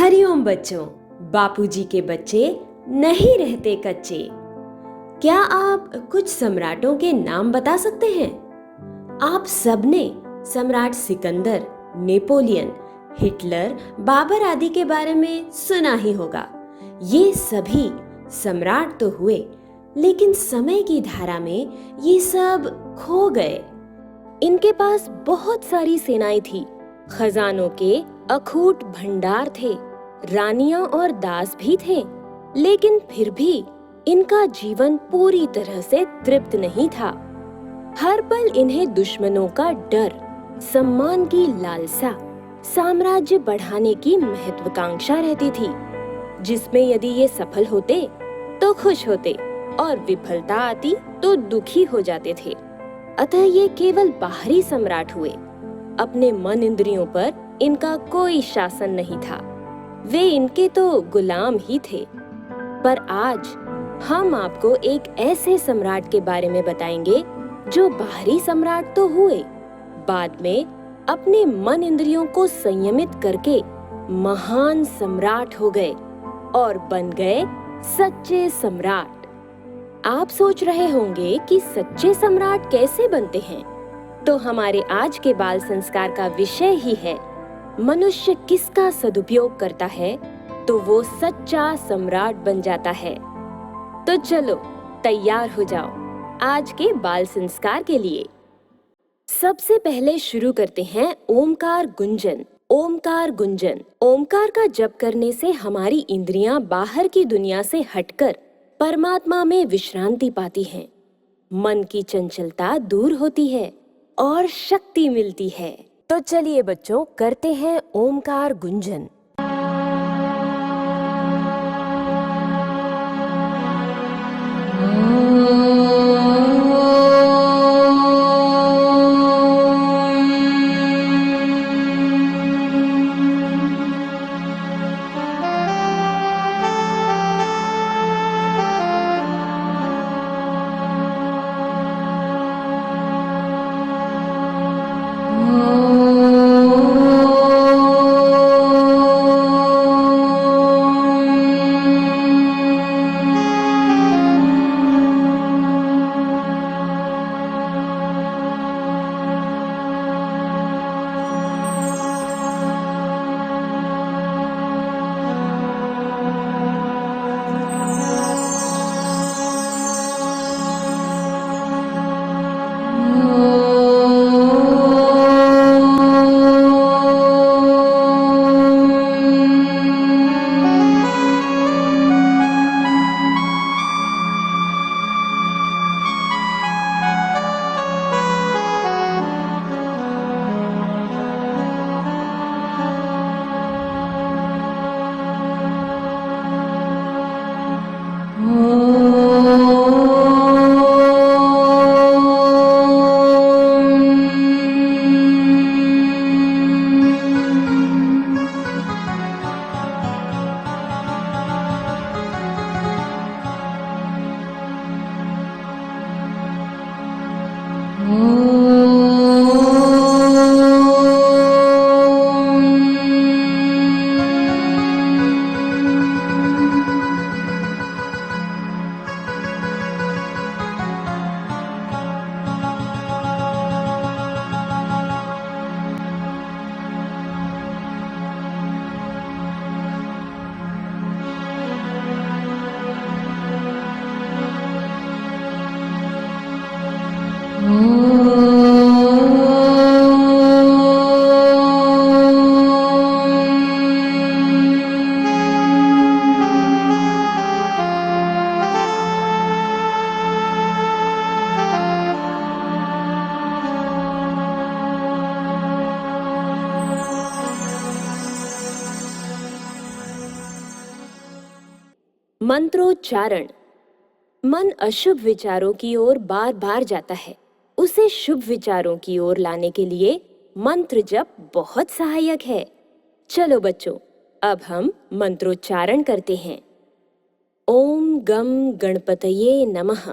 हरिओम बच्चों, बापूजी के बच्चे नहीं रहते कच्चे। क्या आप कुछ सम्राटों के नाम बता सकते हैं? आप सबने सम्राट सिकंदर, नेपोलियन, हिटलर, बाबर आदि के बारे में सुना ही होगा। ये सभी सम्राट तो हुए, लेकिन समय की धारा में ये सब खो गए। इनके पास बहुत सारी सेनाएं थी, खजानों के अखूट भंडार थे, रानियां और दास भी थे, लेकिन फिर भी इनका जीवन पूरी तरह से तृप्त नहीं था। हर पल इन्हें दुश्मनों का डर, सम्मान की लालसा, साम्राज्य बढ़ाने की महत्वाकांक्षा रहती थी, जिसमें यदि ये सफल होते तो खुश होते और विफलता आती तो दुखी हो जाते थे। अतः ये केवल बाहरी सम्राट हुए। अपने मन इंद्रियों पर इनका कोई शासन नहीं था, वे इनके तो गुलाम ही थे। पर आज हम आपको एक ऐसे सम्राट के बारे में बताएंगे जो बाहरी सम्राट तो हुए, बाद में अपने मन इंद्रियों को संयमित करके महान सम्राट हो गए और बन गए सच्चे सम्राट। आप सोच रहे होंगे कि सच्चे सम्राट कैसे बनते हैं? तो हमारे आज के बाल संस्कार का विषय ही है, मनुष्य किसका सदुपयोग करता है तो वो सच्चा सम्राट बन जाता है। तो चलो तैयार हो जाओ आज के बाल संस्कार के लिए। सबसे पहले शुरू करते हैं ओमकार गुंजन। ओमकार गुंजन। ओमकार का जप करने से हमारी इंद्रियां बाहर की दुनिया से हटकर परमात्मा में विश्रांति पाती हैं, मन की चंचलता दूर होती है और शक्ति मिलती है। तो चलिए बच्चों, करते हैं ओमकार गुंजन। मंत्रोच्चारण। मन अशुभ विचारों की ओर बार बार जाता है, उसे शुभ विचारों की ओर लाने के लिए मंत्र जप बहुत सहायक है। चलो बच्चों, अब हम मंत्रोच्चारण करते हैं। ओम गम गणपतये नमः।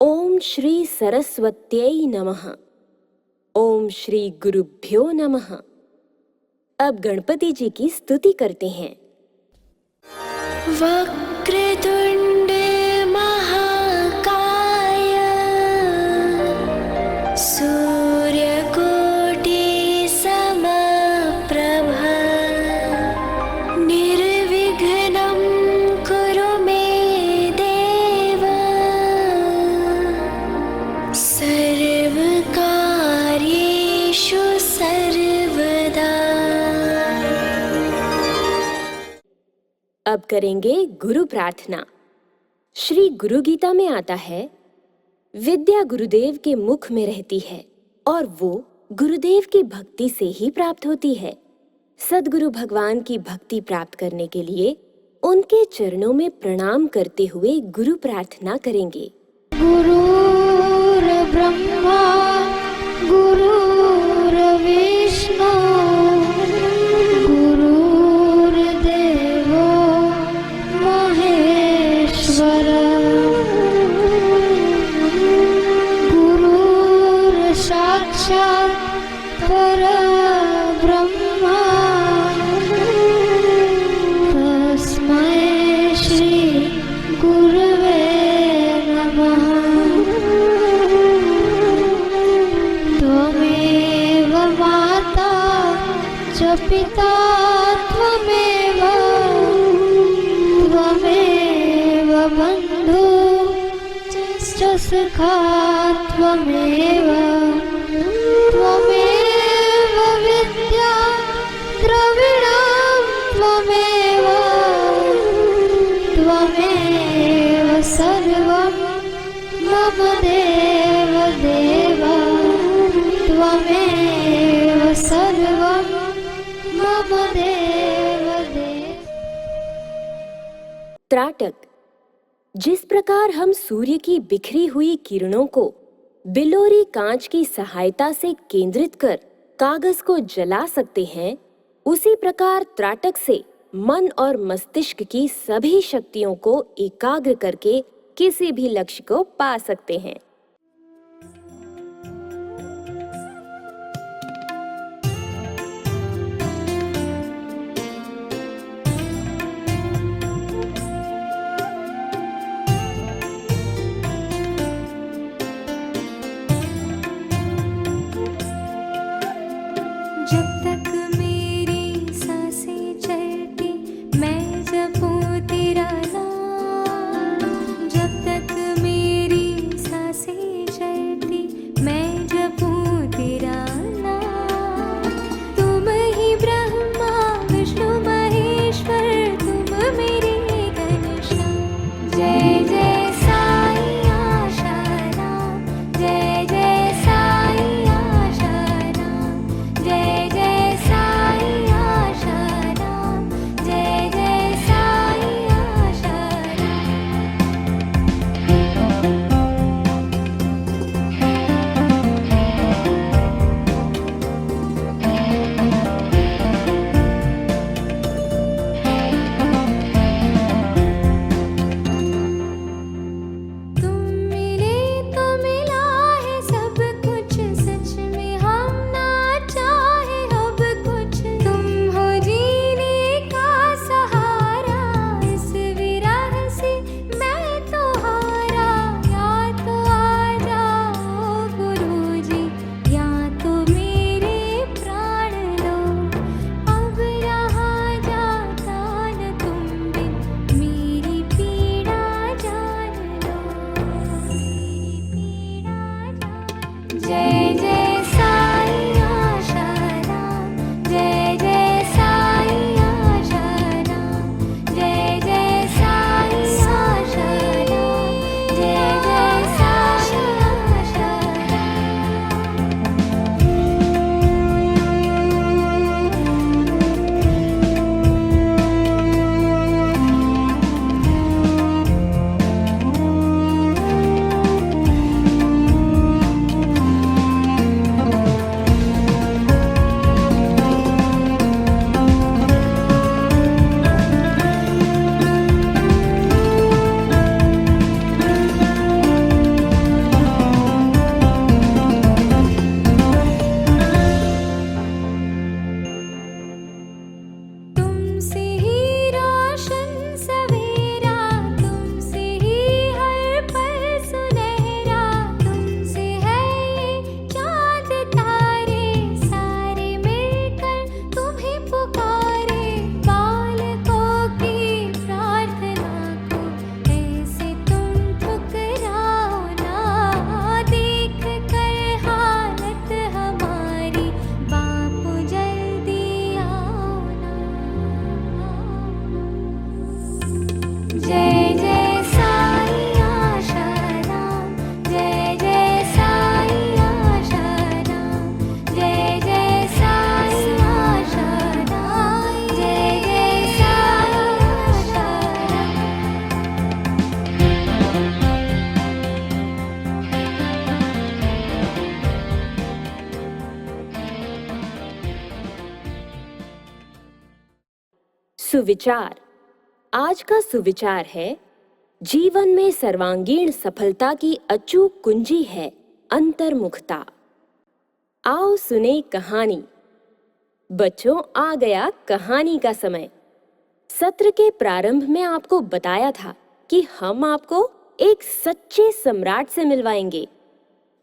ओम श्री सरस्वत्यै नमः। ओम श्री गुरुभ्यो नमः। अब गणपति जी की स्तुति करते हैं। वक्रतुंड महाकाय सूर्यकोटि समप्रभ निर्विघ्नं कुरु मे देव सर्वकार्येषु सर्वदा। अब करेंगे गुरु प्रार्थना। श्री गुरु गीता में आता है, विद्या गुरुदेव के मुख में रहती है और वो गुरुदेव की भक्ति से ही प्राप्त होती है। सद्गुरु भगवान की भक्ति प्राप्त करने के लिए उनके चरणों में प्रणाम करते हुए गुरु प्रार्थना करेंगे। गुरुर् ब्रह्मा गुरुर् विष्णु गुरुर्देवो महेश्वर गुरुर् साक्षात् परब्रह्मा तस्मै श्री गुरवे नमः। त्वमेव माता च पिता त्वमेव त्वमेव बन्धु च सखा त्वमेव त्वमेव विद्या द्रविणं त्वमेव त्वमेव सर्वं मम देव देव त्वमेव सर्वं मम देव देव। त्राटक। जिस प्रकार हम सूर्य की बिखरी हुई किरणों को बिलोरी कांच की सहायता से केंद्रित कर कागज को जला सकते हैं, उसी प्रकार त्राटक से मन और मस्तिष्क की सभी शक्तियों को एकाग्र करके किसी भी लक्ष्य को पा सकते हैं। जब तक मेरी सांसें चलती मैं जपूं तेरा नाम, जब तक मेरी सांसें जय जय साई आशाराम, जय जय साई आशाराम, जय जय साई आशाराम, जय जय साई आशाराम। सुविचार। आज का सुविचार है, जीवन में सर्वांगीण सफलता की अचूक कुंजी है अंतर्मुखता। आओ सुने कहानी। बच्चों, आ गया कहानी का समय। सत्र के प्रारंभ में आपको बताया था कि हम आपको एक सच्चे सम्राट से मिलवाएंगे।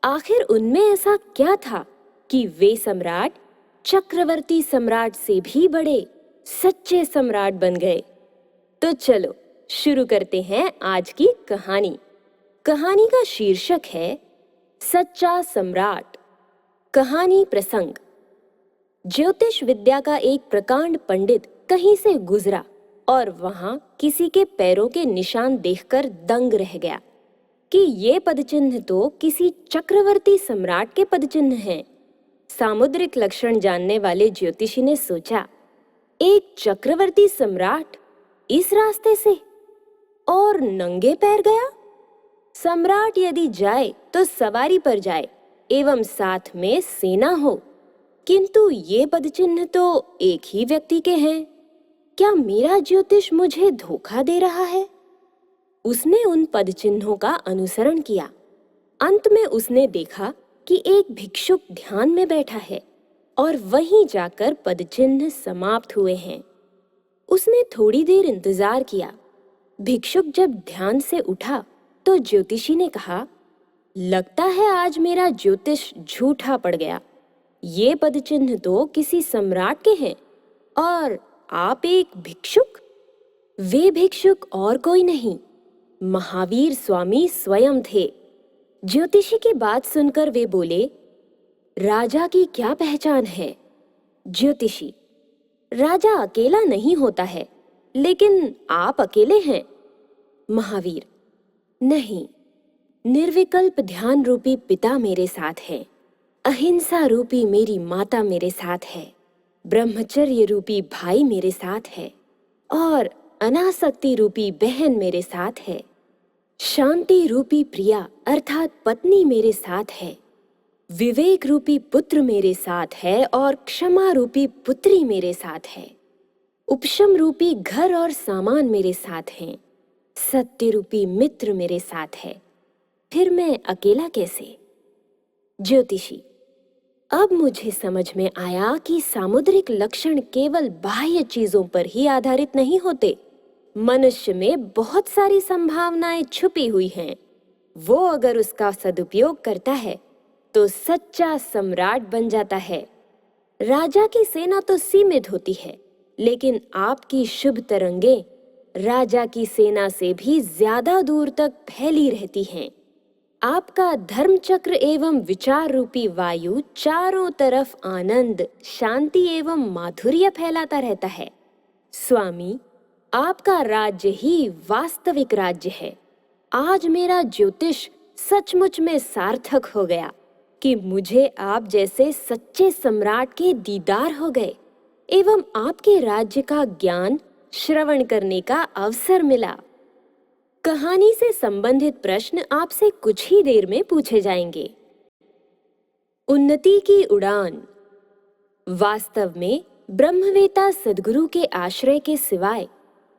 आखिर उनमें ऐसा क्या था कि वे सम्राट चक्रवर्ती सम्राट से भी बड़े सच्चे सम्राट बन गए? तो चलो शुरू करते हैं आज की कहानी। कहानी का शीर्षक है सच्चा सम्राट। कहानी प्रसंग। ज्योतिष विद्या का एक प्रकांड पंडित कहीं से गुजरा और वहां किसी के पैरों के निशान देखकर दंग रह गया कि ये पदचिन्ह तो किसी चक्रवर्ती सम्राट के पदचिन्ह हैं। सामुद्रिक लक्षण जानने वाले ज्योतिषी ने सोचा, एक चक्रवर्ती सम्राट इस रास्ते से और नंगे पैर गया? सम्राट यदि जाए तो सवारी पर जाए एवं साथ में सेना हो, किंतु ये पदचिन्ह तो एक ही व्यक्ति के हैं। क्या मेरा ज्योतिष मुझे धोखा दे रहा है? उसने उन पदचिन्हों का अनुसरण किया। अंत में उसने देखा कि एक भिक्षुक ध्यान में बैठा है और वहीं जाकर पदचिन्ह समाप्त हुए हैं। उसने थोड़ी देर इंतजार किया। भिक्षुक जब ध्यान से उठा तो ज्योतिषी ने कहा, लगता है आज मेरा ज्योतिष झूठा पड़ गया। ये पदचिन्ह तो किसी सम्राट के हैं और आप एक भिक्षुक। वे भिक्षुक और कोई नहीं, महावीर स्वामी स्वयं थे। ज्योतिषी की बात सुनकर वे बोले, राजा की क्या पहचान है? ज्योतिषी, राजा अकेला नहीं होता है, लेकिन आप अकेले हैं। महावीर, नहीं, निर्विकल्प ध्यान रूपी पिता मेरे साथ है, अहिंसा रूपी मेरी माता मेरे साथ है, ब्रह्मचर्य रूपी भाई मेरे साथ है और अनासक्ति रूपी बहन मेरे साथ है। शांति रूपी प्रिया अर्थात पत्नी मेरे साथ है। विवेक रूपी पुत्र मेरे साथ है और क्षमा रूपी पुत्री मेरे साथ है। उपशम रूपी घर और सामान मेरे साथ हैं। सत्य रूपी मित्र मेरे साथ है। फिर मैं अकेला कैसे? ज्योतिषी, अब मुझे समझ में आया कि सामुद्रिक लक्षण केवल बाह्य चीजों पर ही आधारित नहीं होते। मनुष्य में बहुत सारी संभावनाएं छुपी हुई हैं। वो अगर उसका सदुपयोग करता है तो सच्चा सम्राट बन जाता है। राजा की सेना तो सीमित होती है, लेकिन आपकी शुभ तरंगें राजा की सेना से भी ज्यादा दूर तक फैली रहती हैं। आपका धर्म चक्र एवं विचार रूपी वायु चारों तरफ आनंद, शांति एवं माधुर्य फैलाता रहता है। स्वामी, आपका राज्य ही वास्तविक राज्य है। आज मेरा ज्योतिष सचमुच में सार्थक हो गया कि मुझे आप जैसे सच्चे सम्राट के दीदार हो गए एवं आपके राज्य का ज्ञान श्रवण करने का अवसर मिला। कहानी से संबंधित प्रश्न आपसे कुछ ही देर में पूछे जाएंगे। उन्नति की उड़ान। वास्तव में ब्रह्मवेता सद्गुरु के आश्रय के सिवाय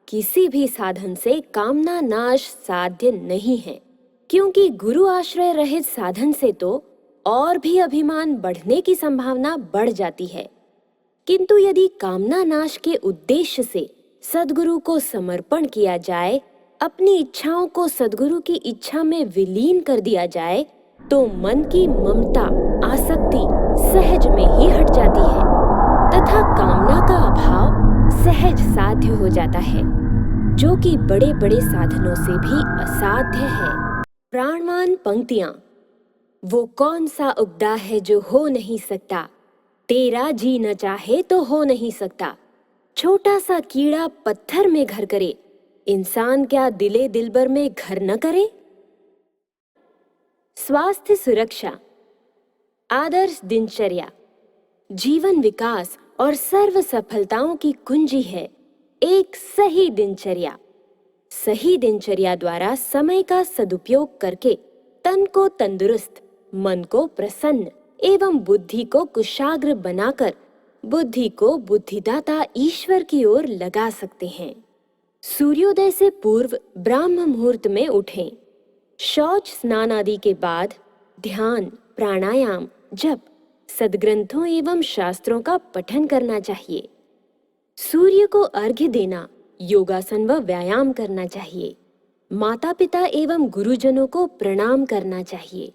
किसी भी साधन से कामना नाश साध्य नहीं है, क्योंकि गुरु आश्रय रहित साधन से तो और भी अभिमान बढ़ने की संभावना बढ़ जाती है। किंतु यदि कामना नाश के उद्देश्य से सद्गुरु को समर्पण किया जाए, अपनी इच्छाओं को सद्गुरु की इच्छा में विलीन कर दिया जाए, तो मन की ममता, आसक्ति सहज में ही हट जाती है तथा कामना का अभाव सहज साध्य हो जाता है, जो कि बड़े बड़े साधनों से भी असाध्य है। प्राणवान पंक्तियां। वो कौन सा उपदा है जो हो नहीं सकता, तेरा जी न चाहे तो हो नहीं सकता। छोटा सा कीड़ा पत्थर में घर करे इंसान क्या दिले दिलबर में घर न करे? स्वास्थ्य सुरक्षा, आदर्श दिनचर्या जीवन विकास और सर्व सफलताओं की कुंजी है एक सही दिनचर्या। सही दिनचर्या द्वारा समय का सदुपयोग करके तन को तंदुरुस्त, मन को प्रसन्न एवं बुद्धि को कुशाग्र बनाकर बुद्धि को बुद्धिदाता ईश्वर की ओर लगा सकते हैं। सूर्योदय से पूर्व ब्राह्म मुहूर्त में उठें। शौच स्नान आदि के बाद ध्यान, प्राणायाम, जप, सद्ग्रंथों एवं शास्त्रों का पठन करना चाहिए। सूर्य को अर्घ्य देना, योगासन व व्यायाम करना चाहिए। माता पिता एवं गुरुजनों को प्रणाम करना चाहिए।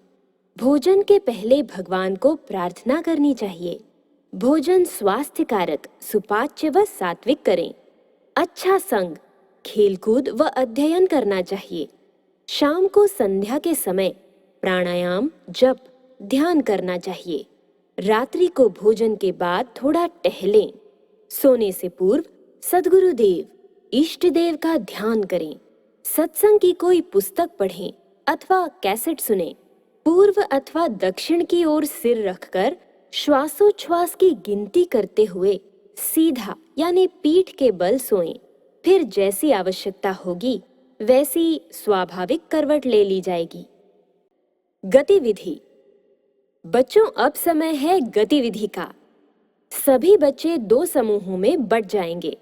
भोजन के पहले भगवान को प्रार्थना करनी चाहिए। भोजन स्वास्थ्यकारक, सुपाच्य व सात्विक करें। अच्छा संग, खेलकूद व अध्ययन करना चाहिए। शाम को संध्या के समय प्राणायाम, जप, ध्यान करना चाहिए। रात्रि को भोजन के बाद थोड़ा टहलें। सोने से पूर्व सद्गुरुदेव, इष्ट देव का ध्यान करें। सत्संग की कोई पुस्तक पढ़ें अथवा कैसेट सुनें। पूर्व अथवा दक्षिण की ओर सिर रखकर श्वासोच्छ्वास की गिनती करते हुए सीधा यानी पीठ के बल सोएं। फिर जैसी आवश्यकता होगी वैसी स्वाभाविक करवट ले ली जाएगी। गतिविधि। बच्चों, अब समय है गतिविधि का। सभी बच्चे 2 समूहों में बंट जाएंगे।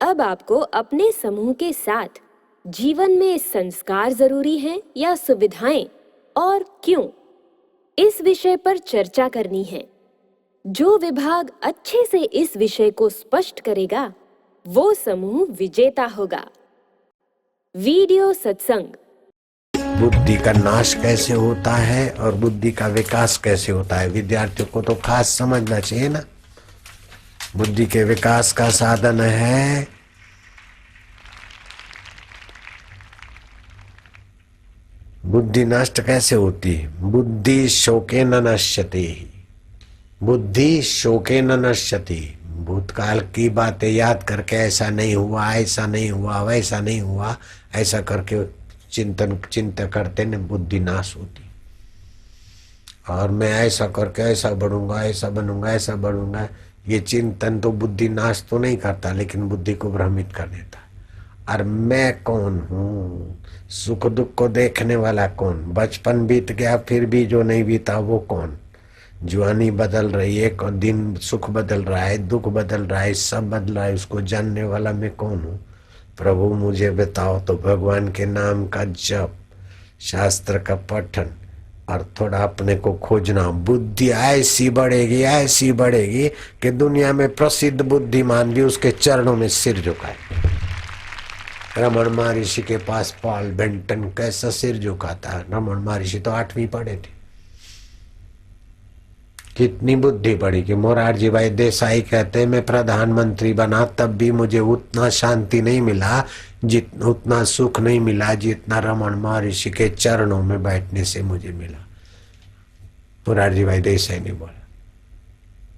अब आपको अपने समूह के साथ जीवन में संस्कार जरूरी हैं या सुविधाएं, और क्यों, इस विषय पर चर्चा करनी है। जो विभाग अच्छे से इस विषय को स्पष्ट करेगा वो समूह विजेता होगा। वीडियो सत्संग। बुद्धि का नाश कैसे होता है और बुद्धि का विकास कैसे होता है, विद्यार्थियों को तो खास समझना चाहिए ना। बुद्धि के विकास का साधन है बुद्धि नष्ट कैसे होती है? बुद्धि शोके न नश्यति, बुद्धि शोके न नश्यति। भूतकाल की बातें याद करके ऐसा नहीं हुआ, ऐसा नहीं हुआ, वैसा नहीं हुआ, ऐसा करके चिंता करते न बुद्धि नाश होती। और मैं ऐसा करके ऐसा बढ़ूंगा, ऐसा बनूंगा, ऐसा बढ़ूंगा, ये चिंतन तो बुद्धि नाश तो नहीं करता लेकिन बुद्धि को भ्रमित कर देता। और मैं कौन हूँ, सुख दुख को देखने वाला कौन? बचपन बीत गया फिर भी जो नहीं बीता वो कौन? जवानी बदल रही है, दिन सुख बदल रहा है, दुख बदल रहा है, सब बदल रहा है, उसको जानने वाला मैं कौन हूँ? प्रभु मुझे बताओ। तो भगवान के नाम का जप, शास्त्र का पठन और थोड़ा अपने को खोजना। बुद्धि ऐसी बढ़ेगी कि दुनिया में प्रसिद्ध बुद्धिमान भी उसके चरणों में सिर झुकाए। रमन महर्षि के पास पॉल बेंटन कैसा सिर झुकाता। रमन महर्षि तो 8वीं पढ़े थे। कितनी बुद्धि बढ़ी कि मोरारजी भाई देसाई कहते हैं मैं प्रधानमंत्री बना तब भी मुझे उतना शांति नहीं मिला, उतना सुख नहीं मिला जितना रमन महर्षि के चरणों में बैठने से मुझे मिला। मोरारजी भाई देसाई ने बोला।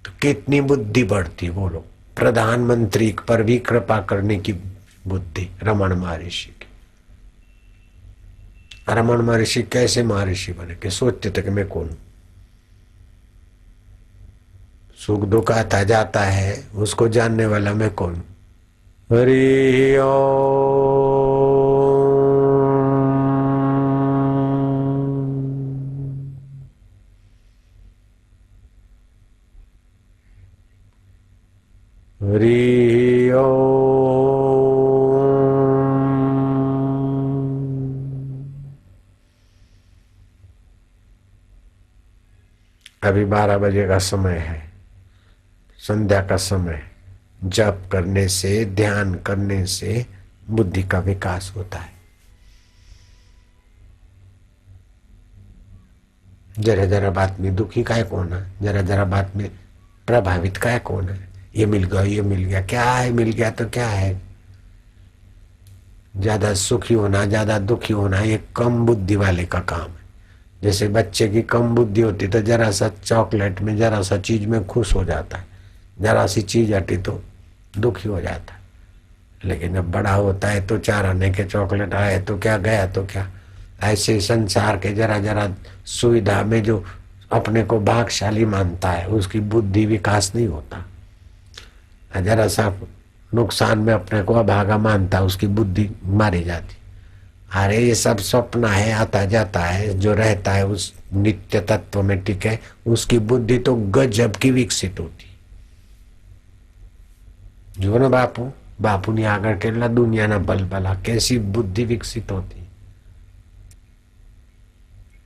तो कितनी बुद्धि बढ़ती, बोलो। प्रधानमंत्री पर भी कृपा करने की बुद्धि रमन महर्षि की। रमन महर्षि कैसे महर्षि बने कि सोचते थे कि मैं कौन? सुख दुख आता जाता है, उसको जानने वाला मैं कौन? हरि ओम। हरि ओम। अभी 12 बजे का समय है, संध्या का समय। जप करने से, ध्यान करने से बुद्धि का विकास होता है। जरा जरा बात में दुखी काहे कौन है? जरा जरा बात में प्रभावित काहे कौन है? ये मिल गया, क्या है? मिल गया तो क्या है? ज्यादा सुखी होना, ज्यादा दुखी होना ये कम बुद्धि वाले का काम है। जैसे बच्चे की कम बुद्धि होती तो जरा सा चॉकलेट में, जरा सा चीज में खुश हो जाता है, जरा सी चीज हटी तो दुखी हो जाता है। लेकिन जब बड़ा होता है तो 4 आने के चॉकलेट आए तो क्या, गया तो क्या। ऐसे संसार के जरा जरा सुविधा में जो अपने को भागशाली मानता है उसकी बुद्धि विकास नहीं होता। जरा सा नुकसान में अपने को अभागा मानता है उसकी बुद्धि मारी जाती। अरे ये सब स्वप्न है, आता जाता है, जो रहता है उस नित्य तत्व में टिके उसकी बुद्धि तो गजब की विकसित होती। जो ना बापू ने आगर केला दुनिया ना बलबला, कैसी बुद्धि विकसित होती।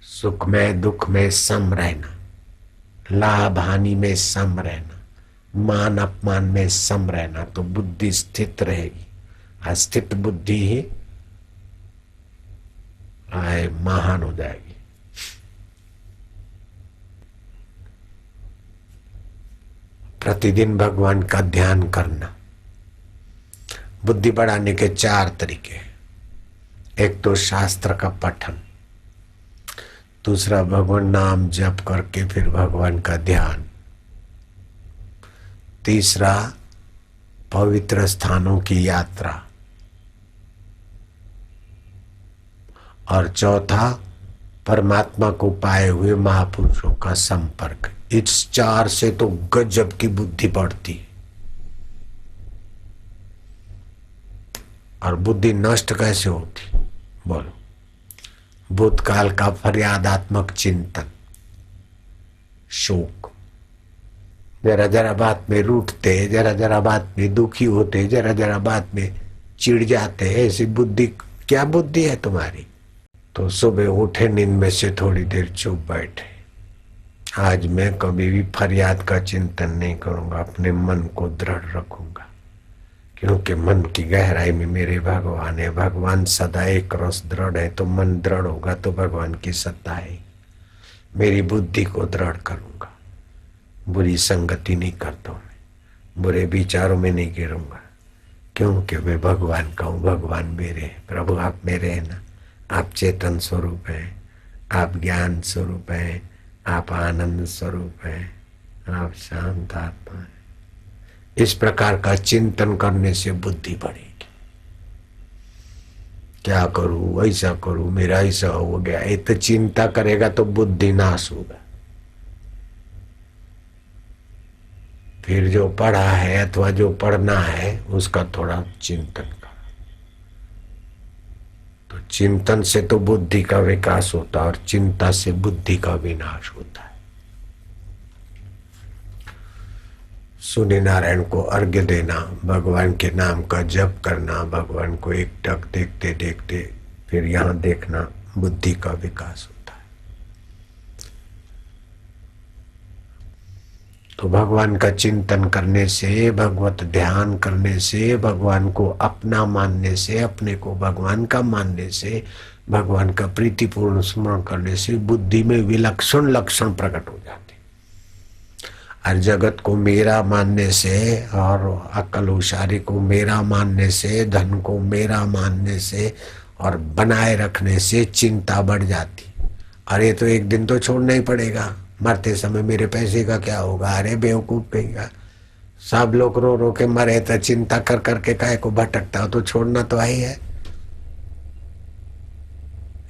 सुख में दुख में सम रहना, लाभ हानि में सम रहना, मान अपमान में सम रहना, तो बुद्धि स्थित रहेगी। अस्थित बुद्धि ही आए महान हो जाएगी। प्रतिदिन भगवान का ध्यान करना। बुद्धि बढ़ाने के 4 तरीके। एक तो शास्त्र का पठन, दूसरा भगवान नाम जप करके फिर भगवान का ध्यान, तीसरा पवित्र स्थानों की यात्रा, और चौथा परमात्मा को पाए हुए महापुरुषों का संपर्क। इस 4 से तो गजब की बुद्धि बढ़ती है। और बुद्धि नष्ट कैसे होती बोलो? भूतकाल का फरियादात्मक चिंतन, शोक, जरा जरा बात में रूठते, जरा जरा बात में दुखी होते, जरा जरा बात में चिढ़ जाते। ऐसी बुद्धि क्या बुद्धि है तुम्हारी? तो सुबह उठे नींद में से थोड़ी देर चुप बैठे, आज मैं कभी भी फरियाद का चिंतन नहीं करूंगा, अपने मन को दृढ़ रखूंगा, क्योंकि मन की गहराई में मेरे भगवान है। भगवान सदा एक रस दृढ़ है, तो मन दृढ़ होगा तो भगवान की सत्ता है। मेरी बुद्धि को दृढ़ करूंगा, बुरी संगति नहीं करता हूं, मैं बुरे विचारों में नहीं गिरूंगा, क्योंकि मैं भगवान का हूँ। भगवान मेरे हैं। प्रभु आप मेरे हैं ना, आप चेतन स्वरूप हैं, आप ज्ञान स्वरूप हैं, आप आनंद स्वरूप हैं, आप शांत आत्मा हैं। इस प्रकार का चिंतन करने से बुद्धि बढ़ेगी। क्या करूं, ऐसा करूं, मेरा ऐसा हो गया, ये तो चिंता करेगा तो बुद्धि नाश होगा। फिर जो पढ़ा है अथवा जो पढ़ना है उसका थोड़ा चिंतन करो। तो चिंतन से तो बुद्धि का विकास होता है और चिंता से बुद्धि का विनाश होता है। सूर्य नारायण को अर्घ्य देना, भगवान के नाम का जप करना, भगवान को एकटक देखते देखते फिर यहाँ देखना, बुद्धि का विकास होता है। तो भगवान का चिंतन करने से, भगवत ध्यान करने से, भगवान को अपना मानने से, अपने को भगवान का मानने से, भगवान का प्रीतिपूर्ण स्मरण करने से बुद्धि में विलक्षण लक्षण प्रकट हो जाते। और जगत को मेरा मानने से और अक्ल होशियारी को मेरा मानने से, धन को मेरा मानने से और बनाए रखने से चिंता बढ़ जाती। अरे तो एक दिन तो छोड़ना ही पड़ेगा, मरते समय मेरे पैसे का क्या होगा? अरे बेवकूफ कहेगा, सब लोग रो रो के मरे तो चिंता कर करके काहे को भटकता हो? तो छोड़ना तो आई है।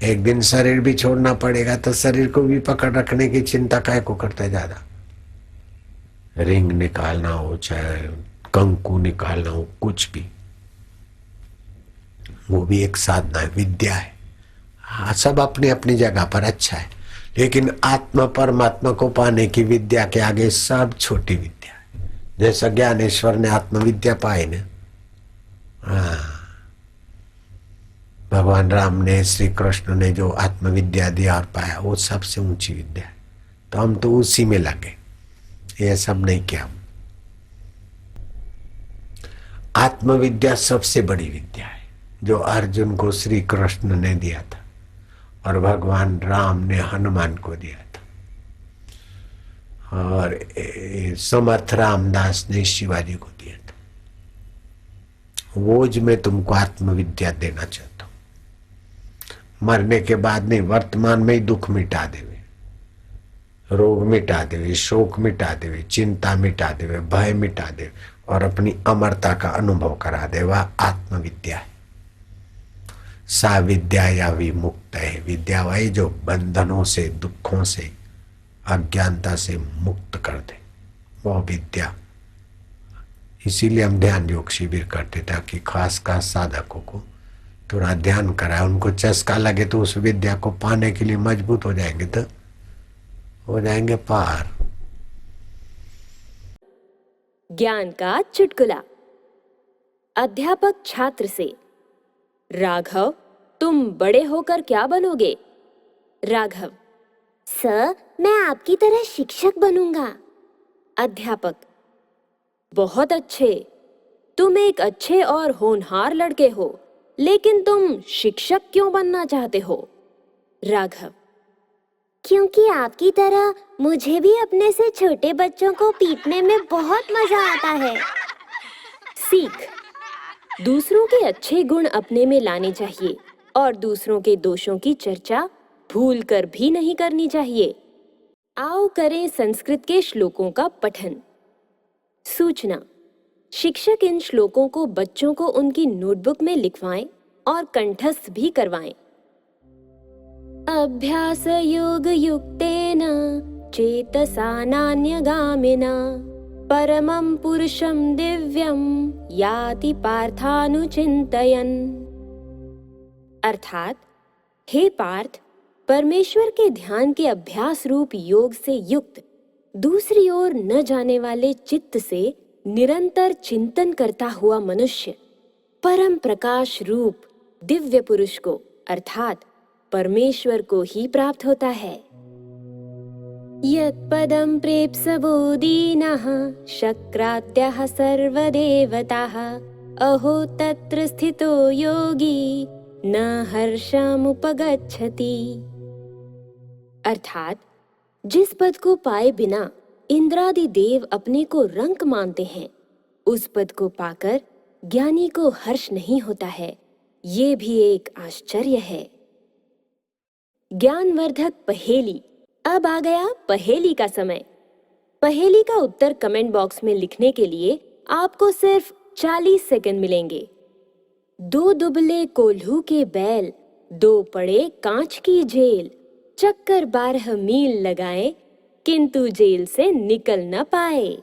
एक दिन शरीर भी छोड़ना पड़ेगा, तो शरीर को भी पकड़ रखने की चिंता काहे को करता है ज्यादा? रिंग निकालना हो, चाहे कंकु निकालना हो, कुछ भी, वो भी एक साधना है, विद्या है। हाँ, सब अपनी अपनी जगह पर अच्छा है, लेकिन आत्मा परमात्मा को पाने की विद्या के आगे सब छोटी विद्या है। जैसा ज्ञानेश्वर ने आत्मविद्या पाई ना, भगवान राम ने, श्री कृष्ण ने जो आत्मविद्या दिया और पाया, वो सबसे ऊंची विद्या है। तो हम तो उसी में लगे, ये सब नहीं किया। आत्मविद्या सबसे बड़ी विद्या है जो अर्जुन को श्री कृष्ण ने दिया था और भगवान राम ने हनुमान को दिया था और समर्थ रामदास ने शिवाजी को दिया था। वो जो मैं तुमको आत्मविद्या देना चाहता हूं। मरने के बाद नहीं, वर्तमान में ही दुख मिटा देवे, रोग मिटा देवे, शोक मिटा देवे, चिंता मिटा देवे, भय मिटा देवे, और अपनी अमरता का अनुभव करा दे, वह आत्मविद्या है। सा विद्या या विमुक्त है, विद्या वही जो बंधनों से, दुखों से, अज्ञानता से मुक्त कर दे, वह विद्या। इसीलिए हम ध्यान योग शिविर करते, ताकि खास खास साधकों को थोड़ा ध्यान कराए, उनको चस्का लगे तो उस विद्या को पाने के लिए मजबूत हो जाएंगे, तो हो जाएंगे पार। ज्ञान का चुटकुला। अध्यापक छात्र से, राघव तुम बड़े होकर क्या बनोगे? राघव, सर मैं आपकी तरह शिक्षक बनूंगा। अध्यापक, बहुत अच्छे, तुम एक अच्छे और होनहार लड़के हो, लेकिन तुम शिक्षक क्यों बनना चाहते हो? राघव, क्योंकि आपकी तरह मुझे भी अपने से छोटे बच्चों को पीटने में बहुत मजा आता है। सीख, दूसरों के अच्छे गुण अपने में लाने चाहिए और दूसरों के दोषों की चर्चा भूल कर भी नहीं करनी चाहिए। आओ करें संस्कृत के श्लोकों का पठन। सूचना, शिक्षक इन श्लोकों को बच्चों को उनकी नोटबुक में लिखवाएं और कंठस्थ भी करवाएं। अभ्यास योग युक्तेन चेतसा नान्यगामिना परमं पुरुषं दिव्यं याति पार्थानुचिन्तयन्। अर्थात, हे पार्थ, परमेश्वर के ध्यान के अभ्यास रूप योग से युक्त दूसरी ओर न जाने वाले चित्त से निरंतर चिंतन करता हुआ मनुष्य परम प्रकाश रूप दिव्य पुरुष को अर्थात परमेश्वर को ही प्राप्त होता है। यत्पदं प्रेप्सवो दीनः शक्रात्यः सर्वदेवताः अहो तत्र स्थितो योगी न हर्षमुपगच्छति। अर्थात, जिस पद को पाए बिना इंद्रादि देव अपने को रंक मानते हैं, उस पद को पाकर ज्ञानी को हर्ष नहीं होता है। ये भी एक आश्चर्य है। ज्ञानवर्धक पहेली। अब आ गया पहेली का समय। पहेली का उत्तर कमेंट बॉक्स में लिखने के लिए आपको सिर्फ 40 सेकंड मिलेंगे। दो दुबले कोल्हू के बैल, दो पड़े कांच की जेल, चक्कर 12 मील लगाए किंतु जेल से निकल न पाए।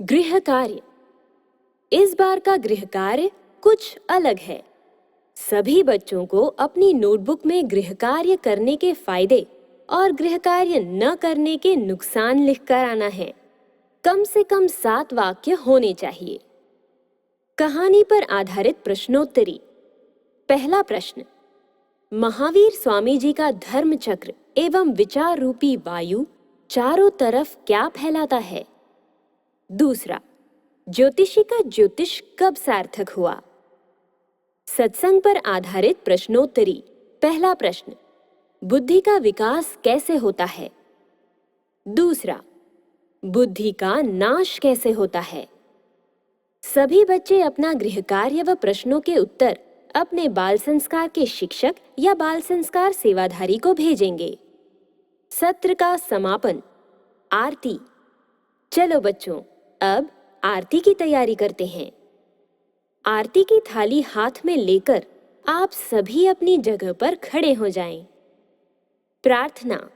गृह कार्य। इस बार का गृह कार्य कुछ अलग है। सभी बच्चों को अपनी नोटबुक में गृह कार्य करने के फायदे और गृह कार्य न करने के नुकसान लिखकर आना है। कम से कम 7 वाक्य होने चाहिए। कहानी पर आधारित प्रश्नोत्तरी। पहला प्रश्न, महावीर स्वामी जी का धर्म चक्र एवं विचार रूपी वायु चारों तरफ क्या फैलाता है? दूसरा, ज्योतिषी का ज्योतिष कब सार्थक हुआ? सत्संग पर आधारित प्रश्नोत्तरी। पहला प्रश्न, बुद्धि का विकास कैसे होता है? दूसरा, बुद्धि का नाश कैसे होता है? सभी बच्चे अपना गृह कार्य व प्रश्नों के उत्तर अपने बाल संस्कार के शिक्षक या बाल संस्कार सेवाधारी को भेजेंगे। सत्र का समापन, आरती। चलो बच्चों, अब आरती की तैयारी करते हैं। आरती की थाली हाथ में लेकर आप सभी अपनी जगह पर खड़े हो जाएं। प्रार्थना।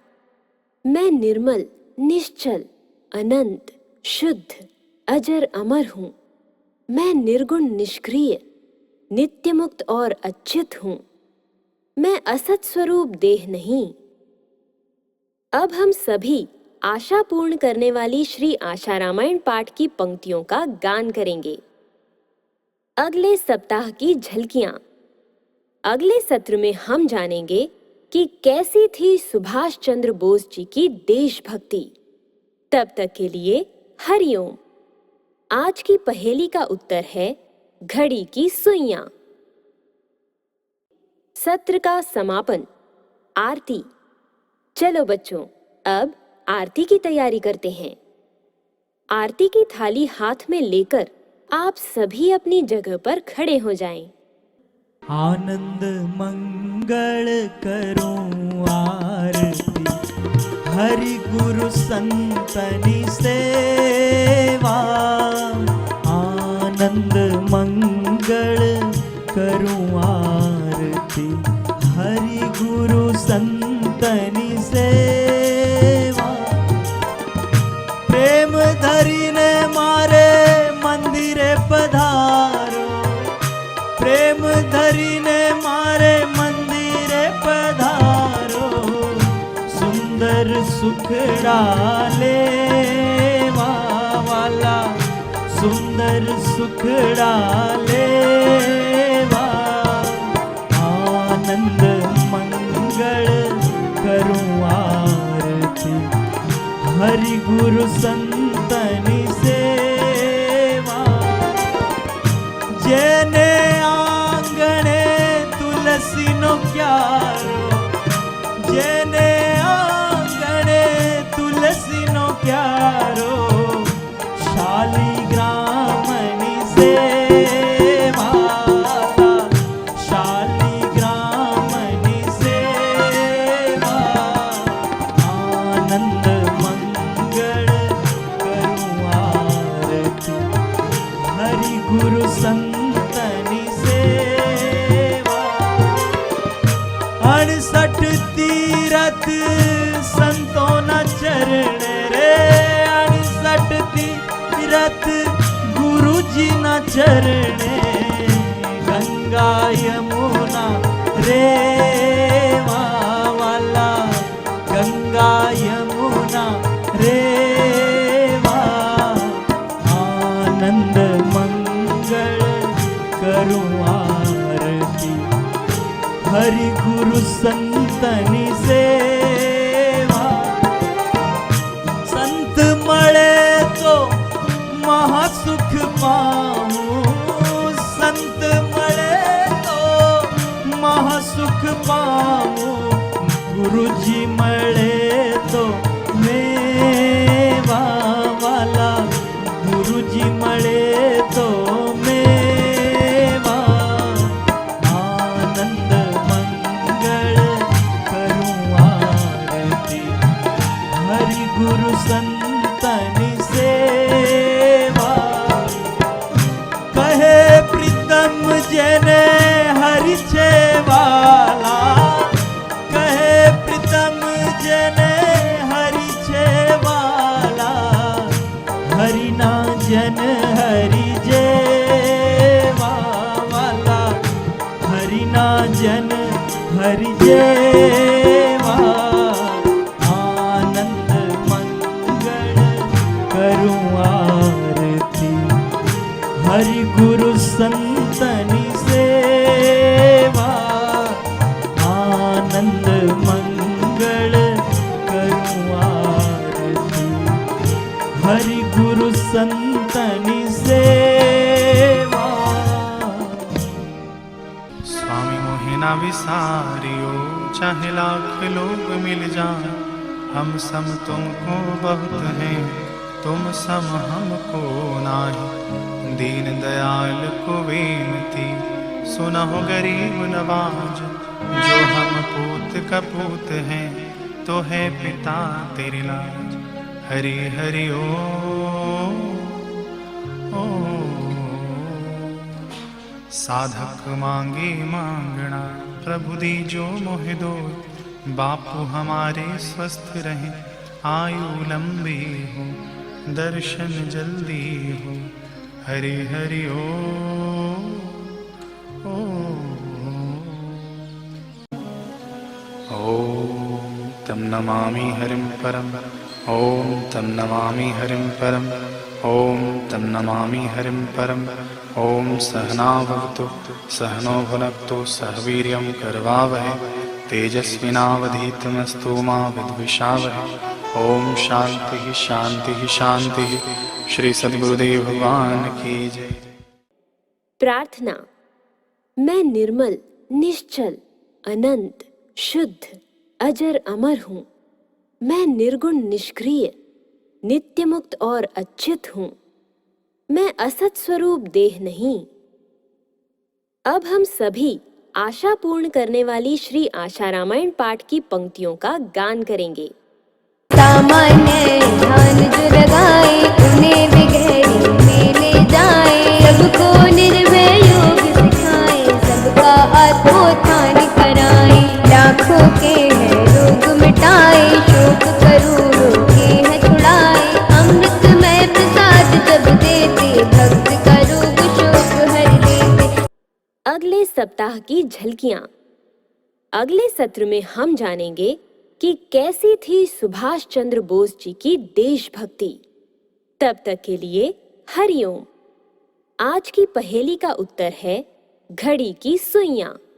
मैं निर्मल, निश्चल, अनंत, शुद्ध, अजर अमर हूं। मैं निर्गुण, निष्क्रिय, नित्य मुक्त और अच्युत हूं। मैं असत स्वरूप देह नहीं। अब हम सभी आशा पूर्ण करने वाली श्री आशा रामायण पाठ की पंक्तियों का गान करेंगे। अगले सप्ताह की झलकियां। अगले सत्र में हम जानेंगे कि कैसी थी सुभाष चंद्र बोस जी की देशभक्ति। तब तक के लिए हरिओम। आज की पहेली का उत्तर है घड़ी की सुइयां। सत्र का समापन आरती। चलो बच्चों, अब आरती की तैयारी करते हैं। आरती की थाली हाथ में लेकर आप सभी अपनी जगह पर खड़े हो जाएं। आनंद मंगल करूं आरती, हरि गुरु संतनि सेवा। आनंद मंगल करूं आरती, हरि गुरु संतनि सेवा। प्रेम धरीने मारे मंदिरे पधारो, प्रेम धरीने मारे मंदिरे पधारो। सुंदर सुखड़ा लेवा वाला, सुंदर सुखड़ा लेवा। आनंद मंगल करूं आरती, हरि गुरु संतनि सेवा। जेने आंगणे तुलसी नो क्यारो, जेने आंगणे तुलसी नो क्यारो। शालिग्रामनि सेवा, शालिग्रामनि सेवा। आनंद मंगल करूं आरती, हरि गुरु संतनि सेवा। 68 तीरथ संतों न चरण रे, 68 तीरथ गुरु जी न चरणे। गंगा यमुना रेवा वाला, गंगा यमुना रेवा। आनंद मंगल करूं आरती, हरि गुरु संतनि सेवा। संत मळे तो महासुख पाऊं, संत मळे तो महासुख पाऊं। गुरु जी मळे तो मेवा वाला, गुरु जी मळे तो मेवा। आनंद मंगल करूं आरती, हरि गुरु संतनि सेवा। कहे प्रीतम जने हरि छेवाला, कहे प्रीतम जने हरि छेवाला। हरि ना जन हरि जेवा वाला, हरि ना जन हरि जेवा। आनंद मंगल करूं आरती, हरि गुरु संतनि सेवा। आनंद मंगल करूं आरती, हरि गुरु संतनि सेवा। स्वामी मोहे ना विसारियो, चाहे लाख लोग मिल जाए। हम सम तुमको बहुत हैं, तुम सम हमको नाही। दीन दयाल को विनती, सुनहो गरीब नवाज। जो हम पूत कपूत हैं, तो है पिता तेरी लाज। हरि हरि ओ साधक मांगे मांगना, प्रभु दीजो मोहि दो। बापू हमारे स्वस्थ रहे, आयु लंबी हो, दर्शन जल्दी हो। हरि हरि ओ तम नमामि हरिं परम। ॐ तं नमामि हरिं परम् ॐ तं नमामि हरिं परम् ॐ सहना भवतु सहनो भुनक्तु सह वीर्यं करवावहै तेजस्विनावधीतमस्तु मा विद्विषावहै ॐ शान्तिः शान्तिः शान्तिः श्री सद्गुरुदेव भगवान की जय। प्रार्थना। मैं निर्मल, निश्चल, अनंत, शुद्ध, अजर अमर हूँ। मैं निर्गुण, निष्क्रिय, नित्य मुक्त और अच्युत हूँ। मैं असत स्वरूप देह नहीं। अब हम सभी आशा पूर्ण करने वाली श्री आशा रामायण पाठ की पंक्तियों का गान करेंगे। सामान्य ध्यान जो लगाए उन्हें बिगहरी में ले जाए, सबको निर्भय योग सिखाए, सबका आत्मोत्थान कराए, लाखों के है रोग मिटाए, शोक करोड़ों के है छुड़ाए, अमृतमय प्रसाद जब देते, भक्त का रोग शोक हर लेते। अगले सप्ताह की झलकियां। अगले सत्र में हम जानेंगे कि कैसी थी सुभाष चंद्र बोस जी की देशभक्ति। तब तक के लिए हरिओम। आज की पहेली का उत्तर है घड़ी की सुइयां।